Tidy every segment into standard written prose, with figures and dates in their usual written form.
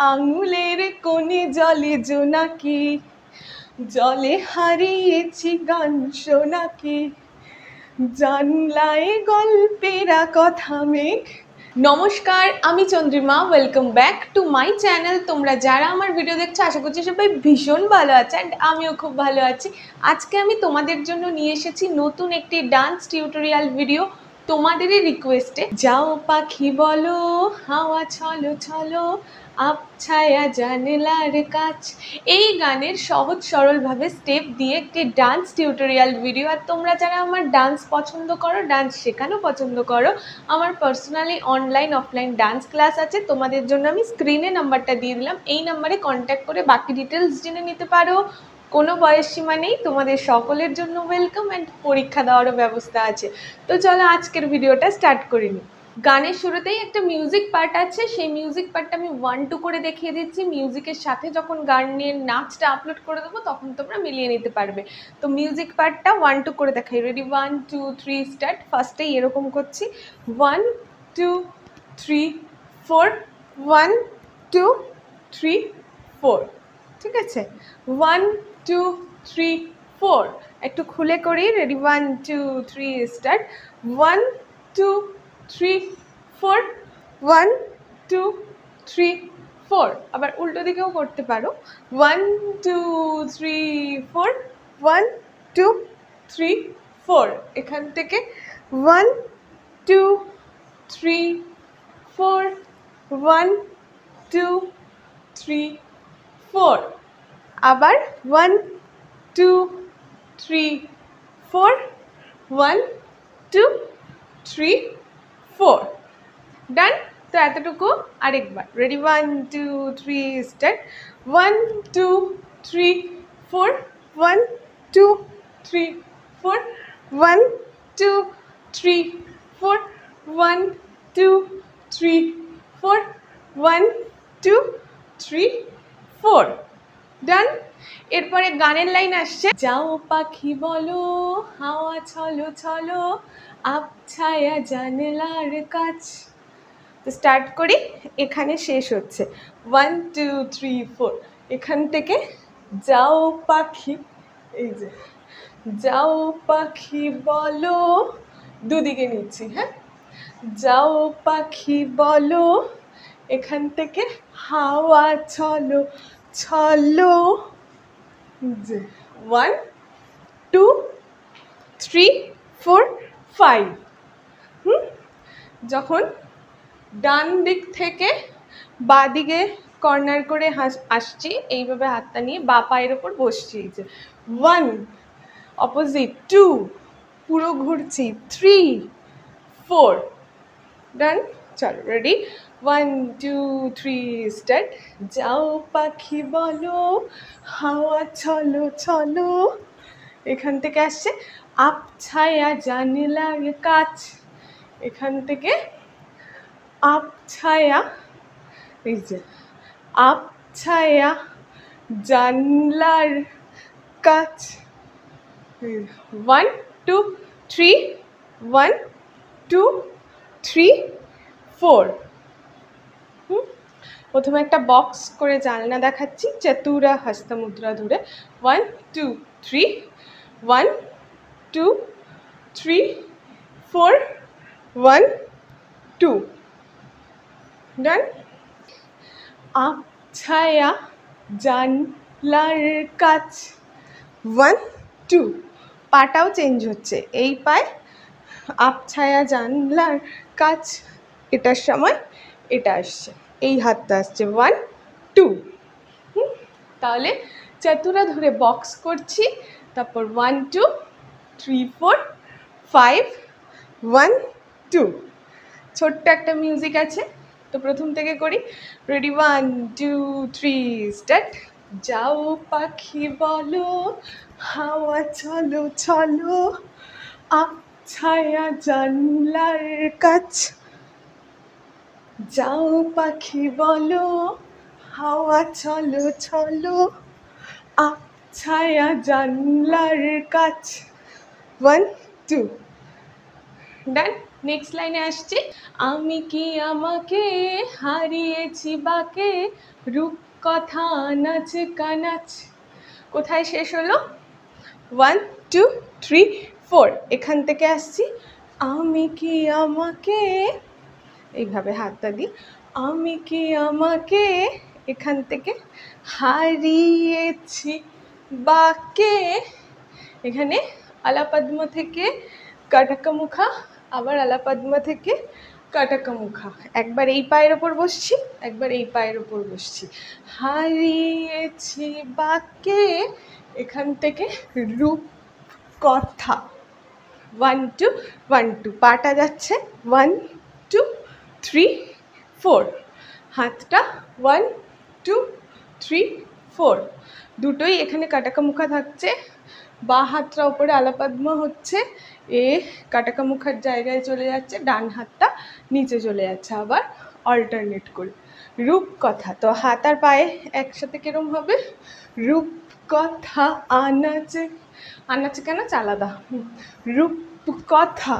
আঙুলের কোণে জলে জোনাকি, জলে হারিয়েছি গান শোনাকি, জানলায় গল্পেরা কথা মেঘ। নমস্কার, আমি Chandrima. Welcome back to my channel. তোমরা যারা আমার ভিডিও দেখছো আশা করছি সবাই ভীষণ ভালো আছে, অ্যান্ড আমিও খুব ভালো আছি। আজকে আমি তোমাদের জন্য নিয়ে এসেছি নতুন একটি ডান্স টিউটোরিয়াল ভিডিও, তোমাদেরই রিকোয়েস্টে। যাও পাখি বলো, হাওয়া ছলো ছলো, আবছায়া জানলার কাছ। এই গানের সহজ সরলভাবে স্টেপ দিয়ে একটি ডান্স টিউটোরিয়াল ভিডিও। আর তোমরা যারা আমার ডান্স পছন্দ করো, ডান্স শেখানো পছন্দ করো, আমার personally online offline dance class আছে। তোমাদের জন্য আমি স্ক্রিনে নাম্বারটা দিয়ে দিলাম, এই নাম্বারে কন্ট্যাক্ট করে বাকি ডিটেলস জেনে নিতে পারো। কোনো বয়স সীমা নেই, তোমাদের সকলের জন্য ওয়েলকাম, অ্যান্ড পরীক্ষা দেওয়ারও ব্যবস্থা আছে। তো চলো আজকের ভিডিওটা স্টার্ট করে নিই। গানের শুরুতেই একটা মিউজিক পার্ট আছে, সেই মিউজিক পার্টটা আমি 1-2 করে দেখিয়ে দিচ্ছি। মিউজিকের সাথে যখন গানের নাচটা আপলোড করে দেবো তখন তোমরা মিলিয়ে নিতে পারবে। তো মিউজিক পার্টটা 1-2 করে দেখাই। Ready, 1 2 3 start. ফার্স্টেই এরকম করছি, 1 2 3 4, 1 2 3 4। ঠিক আছে, 1 2 3 4। একটু খুলে করি। Ready, 1 2 3 start. 1 2 3 4, 1 2 3 4। আবার উল্টো দিকেও করতে পারো, 1 2 3 4, 1 2 3 4। এখান থেকে 1 2 3 4, 1 2 3 4। আবার 1 2 3 4, 1 2 3 4। ডান। তো এতটুকু আরেকবার। Ready, 1 2 3 start. 1 2 3 4, 1 2 3 4, 1 2 3 4, 1 2 3 4, 1 2 3 4। ডান। এরপরে গানের লাইন আসছে, যাও পাখি বলো, হাওয়া ছলো ছলো, আবছায়া জানলার কাছ। তো স্টার্ট করি, এখানে শেষ হচ্ছে 1 2 3 4। এখান থেকে যাও পাখি, এই যে যাও পাখি বলো, দুদিকে নিচ্ছি। হ্যাঁ, যাও পাখি বলো, এখান থেকে হাওয়া ছলো ছলো, 1 2 3 4 5। যখন ডান দিক থেকে বাঁ দিকে কর্নার করে আসছি, এইভাবে হাতটা নিয়ে বাঁ পায়ের ওপর বসছি। এই যে 1 অপোজিট, 2 পুরো ঘুরছি, 3 4। ডান। চলো রেডি, 1 2 3 স্টার্ট। যাও পাখি বলো, হাওয়া ছলো ছলো, এখান থেকে আসছে আবছায়া জানলার কাছ। এখান থেকে আবছায়া, এই যে আবছায়া জানলার কাছ। 1 2 3 1 2 3 4। প্রথমে একটা বক্স করে জানলা দেখাচ্ছি, চতুরা হস্তমুদ্রা ধরে। 1 2 3 1 2 3 4 1 2। ডান। আবছায়া জানলার কাছ, 1 2। পাটাও চেঞ্জ হচ্ছে, এই পায়ে আবছায়া জানলার কাছ, এটার সময় এটা আসছে, এই হাতটা আসছে 1 2। তাহলে চতুরা ধরে বক্স করছি, তারপর 1 2 3 4 5 1 2। ছোট্ট একটা মিউজিক আছে, তো প্রথম থেকে করি। Ready, 1 2 3 start. যাও পাখি বলো, হাওয়া ছলো ছলো, আবছায়া জানলার কাছ। যাও পাখি বলো, হাওয়া ছলো ছলো, আবছায়া জানলার কাছ। 1 2। ডান। নেক্সট লাইনে আসছি, আমি কি আমাকে হারিয়েছি বাকে, রূপকথা নাচ কানাচ। কোথায় শেষ হলো? 1 2 3 4, এখান থেকে আসছি, আমি কি আমাকে, এইভাবে হাতটা দিই, আমি কি আমাকে, এখান থেকে হারিয়েছি বাকে, এখানে আলাপদ্ম থেকে কাটাকামুখা, আবার আলাপদ্ম থেকে কাটাকামুখা, একবার এই পায়ের ওপর বসছি, একবার এই পায়ের ওপর বসছি, হারিয়েছি বাকে, এখান থেকে রূপকথা। 1 2 1 2, পাটা যাচ্ছে 1 2 3 4, হাতটা 1 2 3 4, দুটোই এখানে কাটাকামুখা থাকছে, বা হাতটা ওপরে আলাপদ্ম হচ্ছে, এ কাটাকামুখার জায়গায় চলে যাচ্ছে, ডান হাতটা নিচে চলে যাচ্ছে, আবার অল্টারনেট করে। রূপকথা, তো হাত আর পায়ে একসাথে কিরম হবে? রূপকথা আনাচে, আনাচে কেন আলাদা, রূপকথা।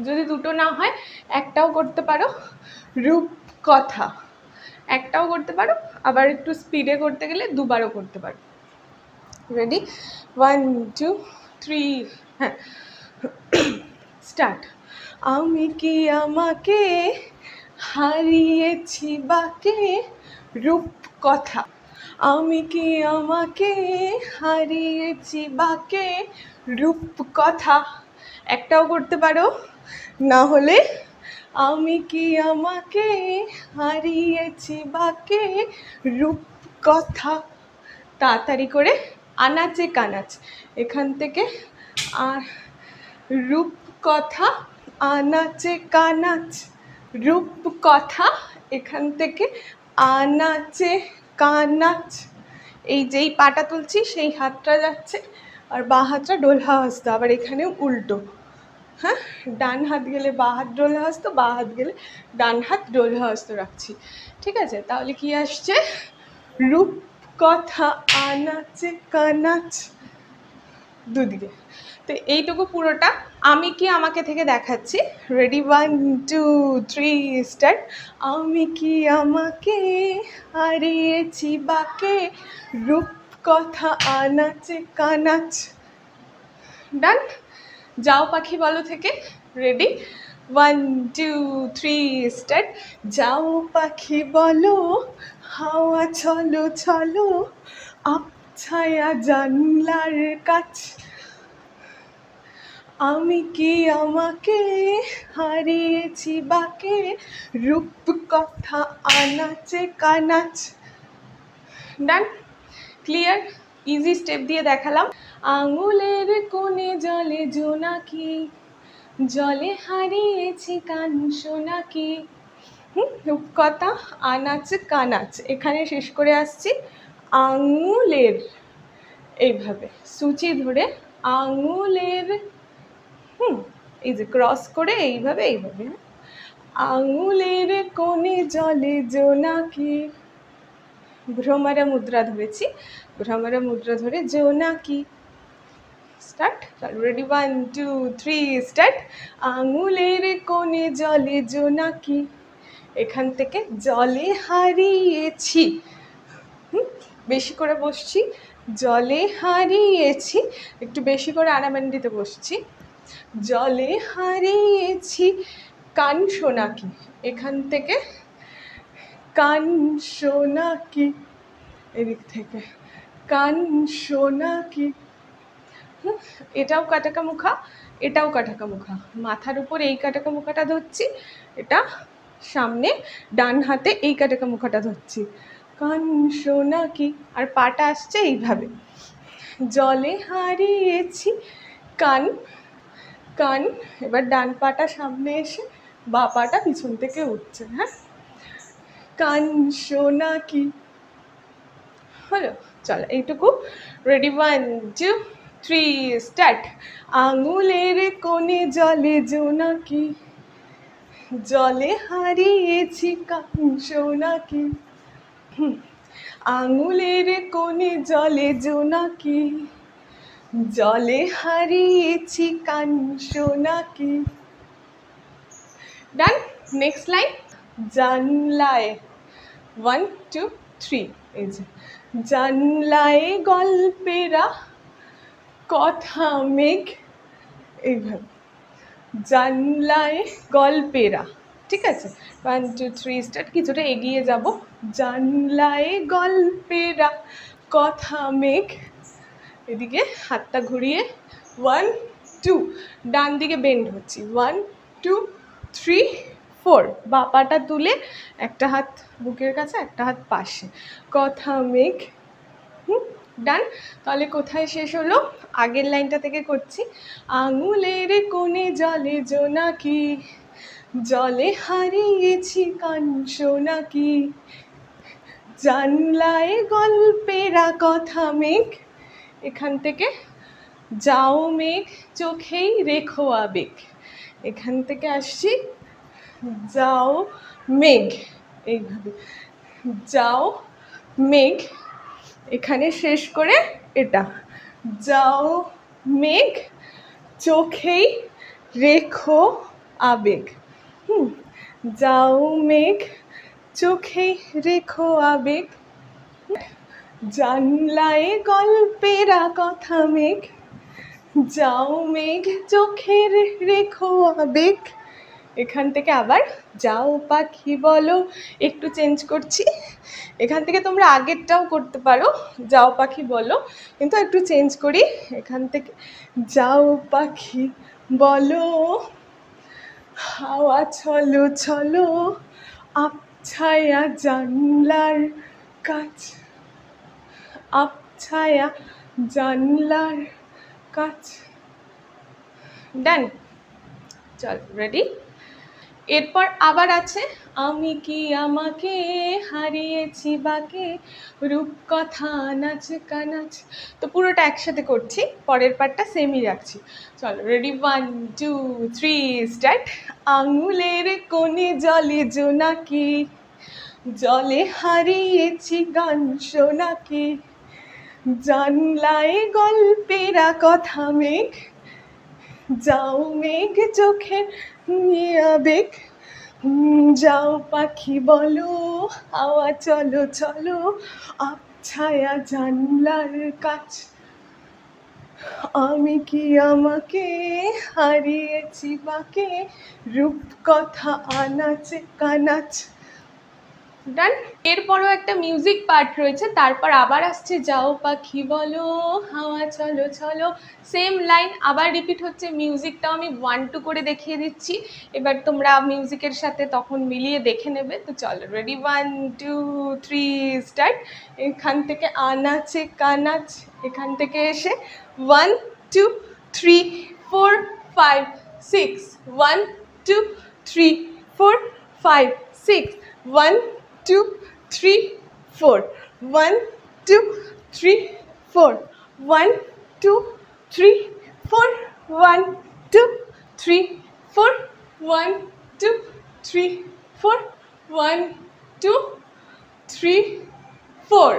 যদি দুটো না হয় একটাও করতে পারো, রূপকথা একটাও করতে পারো, আবার একটু স্পিডে করতে গেলে দুবারও করতে পারো। রেডি? 1 2 3, হ্যাঁ, স্টার্ট। আমি কি আমাকে হারিয়েছি বাকে, রূপকথা। আমি কি আমাকে হারিয়েছি বাকে, রূপকথা। একটাও করতে পারো, না হলে আমি কি আমাকে হারিয়েছি বাকে, রূপকথা। তাড়াতাড়ি করে, আনাচে কানাচ, এখান থেকে আর রূপকথা, আনাচে কানাচ, রূপকথা, এখান থেকে আনাচে কানাচ। এই যেই পাটা তুলছি সেই হাতটা যাচ্ছে, আর বাঁ হাতটা ডোলহা হস্ত, আবার এখানেও উল্টো। হ্যাঁ, ডান হাত গেলে বাঁ হাত ডোলহা হস্ত, বাঁ হাত গেলে ডান হাত ডোলহা হস্ত রাখছি। ঠিক আছে, তাহলে কি আসছে? রূপকথা আনাচে কানাচ, দুদিকে। তো এইটুকু পুরোটা আমি কি আমাকে থেকে দেখাচ্ছি। রেডি? 1 2 3, স্টার্ট। আমি কি আমাকে হারিয়েছি বাকে, রূপকথা আনাচে কানাচ। ডান? যাও পাখি বলো থেকে। রেডি? 1 2 3, স্টার্ট। যাও পাখি বলো, হাওয়া চলো চলো, আবছায়া জানলার কাছ। আমি কি আমাকে হারিয়েছি বাকে, রূপকথা আনাচে কানাচ। ডান? ক্লিয়ার? ইজি স্টেপ দিয়ে দেখালাম। আঙুলের কোণে জলে জোনাকি, জলে হারিয়েছি কান সোনাকি। রূপকথা আনাচ কানাচ, এখানে শেষ করে আসছি। আঙুলের, এইভাবে সূচি ধরে আঙুলের, এই যে ক্রস করে এইভাবে এইভাবে, আঙুলের কোণে জলে জোনাকি, ভ্রমরা মুদ্রা ধরেছি, ভ্রমরা মুদ্রা ধরে জোনাকি। স্টার্ট। রেডি? 1 2 3, স্টার্ট। আঙুলের কোণে জলে জোনাকি, এখান থেকে জলে হারিয়েছি, বেশি করে বসছি, জলে হারিয়েছি, একটু বেশি করে আরামান্ডিতে বসছি, জলে হারিয়েছি কান সোনাকি, এখান থেকে কান সোনাকি, এদিক থেকে কান সোনাকি। এটাও কাটাকামুখা, এটাও কাটাকামুখা, মাথার উপর এই কাটাকামুখাটা ধরছি, এটা সামনে ডান হাতে এই কাটাকামুখাটা ধরছি, কান সোনাকি। আর পাটা আসছে এইভাবে, জলে হারিয়েছি কান, কান। এবার ডান পাটা সামনে এসে বা পাটা পিছন থেকে উঠছে। হ্যাঁ, কান সোনাকি হলো। চলো এইটুকু। রেডি? 1 2 3, স্টার্ট। আঙুলের কোণে জলে জোনাকি, জলে হারিয়েছি কান সোনাকি। আঙুলের কোণে জলে জোনাকি, জলে হারিয়েছি কান সোনাকি। ডান। নেক্সট লাইন, জানলায়, 1 2 3, এই যে জানলায় গল্পেরা কথা মেঘ, এইভাবে জানলায় গল্পেরা, ঠিক আছে? 1 2 3 স্টার্ট, কিছুটা এগিয়ে যাব। জানলায় গল্পেরা কথা মেঘ, এদিকে হাতটা ঘুরিয়ে 1 2, ডান দিকে বেন্ড হচ্ছি, 1 2 3 4, বা পাটা তুলে একটা হাত বুকের কাছে, একটা হাত পাশে, কথা মেঘ। ডান। তাহলে কোথায় শেষ হলো? আগের লাইনটা থেকে করছি। আঙুলের কোণে জলে জোনাকি, জলে হারিয়েছি কাঞ্চনাকি, জানলায় গল্পেরা কথা মেঘ, এখান থেকে যাও মেঘ চোখেই রেখো আবেগ, এখান থেকে আসছি যাও মেঘ, এইভাবে যাও মেঘ, এখানে শেষ করে এটা যাও মেঘ চোখেই রেখো আবেগ। যাও মেঘ চোখেই রেখো আবেগ, জানলায় গল্পেরা কথা মেঘ, যাও মেঘ চোখের রেখো আবেগ, এখান থেকে আবার যাও পাখি বলো, একটু চেঞ্জ করছি, এখান থেকে তোমরা আগেরটাও করতে পারো, যাও পাখি বলো, কিন্তু একটু চেঞ্জ করি, এখান থেকে যাও পাখি বলো, হাওয়া চলো চলো আবছায়া জানলার কাছ, আবছায়া জানলার কাছ। ডান। চল রেডি। এরপর আবার আছে আমি কি আমাকে হারিয়েছি বাকে, রূপকথা নাচ কানাচ। তো পুরোটা একসাথে করছি, পরের পার্টটা সেমই রাখছি। চলো রেডি, 1 2 3 স্টার্ট। আঙুলের কোণে জলে জোনাকি, জলে হারিয়েছি গান শোনাকি, জানলায় গল্পেরা কথা মেঘ, যাও মেঘ চোখে নিয়ে আবেগ, যাও পাখি বলো, হাওয়া চলো চলো আবছায়া জানলার কাছ, আমি কি আমাকে হারিয়েছি বাকে, রূপকথা আনাচে কানাচ। ডান। এরপরও একটা মিউজিক পার্ট রয়েছে, তারপর আবার আসছে যাও পাখি বলো, হাওয়া চলো চলো, সেম লাইন আবার রিপিট হচ্ছে। মিউজিকটাও আমি 1 2 করে দেখিয়ে দিচ্ছি, এবার তোমরা মিউজিকের সাথে তখন মিলিয়ে দেখে নেবে। তো চলো রেডি, 1 2 3 স্টার্ট। এখান থেকে আনাচে কানাচ, এখান থেকে এসে 1 2 3 4 5 6, 1 2 3 4 5 6, 1 2 3 4, 1 2 3 4, 1 2 3 4, 1 2 3 4, 1 2 3 4, 1 2 3 4।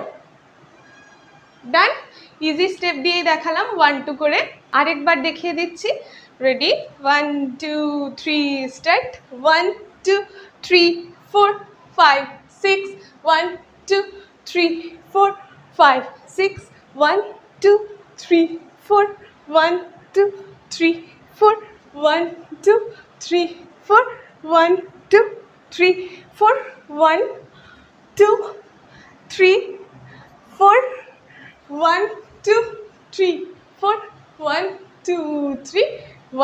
ডান। ইজি স্টেপ দিয়েই দেখালাম 1 2 করে, আরেকবার দেখিয়ে দিচ্ছি। Ready, 1 2 3 start. 1 2 3 4 5 6, 1 2 3 4 5 6, 1 2 3 4, 1 2 3 4, 1 2 3 4, 1 2 3 4, 1 2 3 4, 1 2 3 4, 1 2 3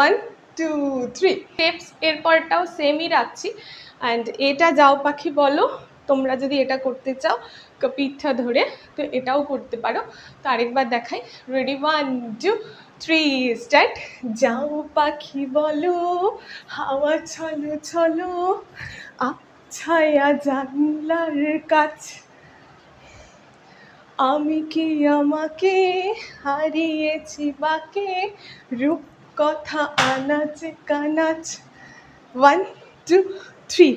1 2 3। স্টেপস এরপরটাও সেমই রাখছি। অ্যান্ড এটা যাও পাখি বলো, তোমরা যদি এটা করতে চাও পিঠা ধরে, তো এটাও করতে পারো। তো আরেকবার দেখাই, রেডি, 1 2 3 স্টার্ট। যাও পাখি বলো, হাওয়া চলো চলো আবছায়া জানলার কাছ, আমি কি আমাকে হারিয়েছি বাকে, রূপকথা আনাচে কানাচ। 1 2 3,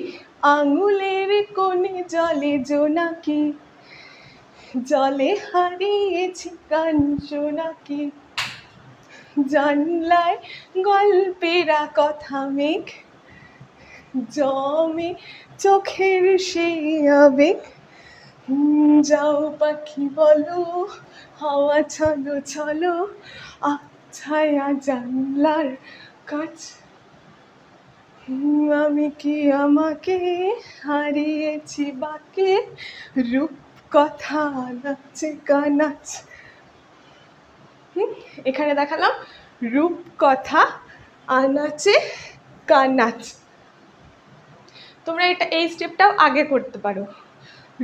আঙুলের কোণে জলে জোনাকি, জলে হারিয়েছি কাঞ্চনাকি, জানলায় গল্পেরা কথা মেঘ, জমে চোখের সেই আবেগ। যাও পাখি বলো, হাওয়া চলো চলো, ছায়া জানলার কাছ। আমি কি আমাকে হারিয়েছি বাকে, রূপ কথা নাচে কানাচ। এখানে দেখালাম রূপ কথা আনাচে কানাচ। তোমরা এই স্টেপটাও আগে করতে পারো।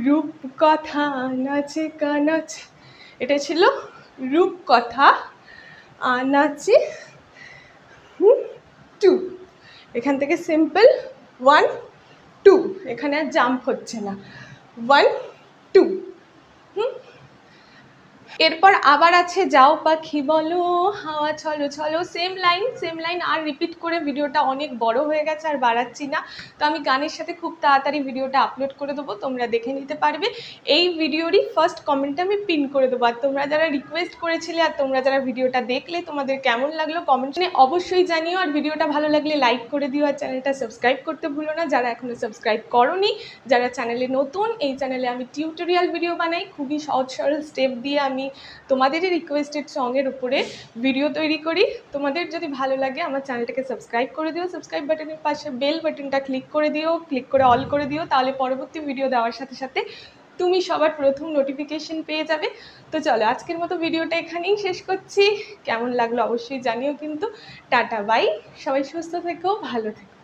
রূপ কথা আনাচে কানাচ, এটা ছিল রূপ কথা আনাচে 2। এখান থেকে সিম্পল 1 2, এখানে আর জাম্প হচ্ছে না। 1 2। এরপর আবার আছে যাও পাখি বলো, হাওয়া চলো চলো, সেম লাইন আর রিপিট করে ভিডিওটা অনেক বড় হয়ে গেছে, আর বাড়াচ্ছি না। তো আমি গানের সাথে খুব তাড়াতাড়ি ভিডিওটা আপলোড করে দেবো, তোমরা দেখে নিতে পারবে। এই ভিডিওরই ফার্স্ট কমেন্টে আমি পিন করে দেবো। আর তোমরা যারা রিকোয়েস্ট করেছিলে আর তোমরা যারা ভিডিওটা দেখলে তোমাদের কেমন লাগলো কমেন্টে অবশ্যই জানিও। আর ভিডিওটা ভালো লাগলে লাইক করে দিও, আর চ্যানেলটা সাবস্ক্রাইব করতে ভুলো না যারা এখনও সাবস্ক্রাইব করোনি। যারা চ্যানেলে নতুন, এই চ্যানেলে আমি টিউটোরিয়াল ভিডিও বানাই, খুবই সহজ সরল স্টেপ দিয়ে আমি তোমাদেরই রিকোয়েস্টেড সঙ্গের উপরে ভিডিও তৈরি করি। তোমাদের যদি ভালো লাগে আমার চ্যানেলটাকে সাবস্ক্রাইব করে দিও, সাবস্ক্রাইব বাটনের পাশে বেল বাটনটা ক্লিক করে দিও, ক্লিক করে অল করে দিও, তাহলে পরবর্তী ভিডিও দেওয়ার সাথে সাথে তুমি সবার প্রথম নোটিফিকেশন পেয়ে যাবে। তো চলো আজকের মতো ভিডিওটা এখানেই শেষ করছি। কেমন লাগলো অবশ্যই জানিও কিন্তু। টাটা বাই, সবাই সুস্থ থেকো, ভালো থেকো।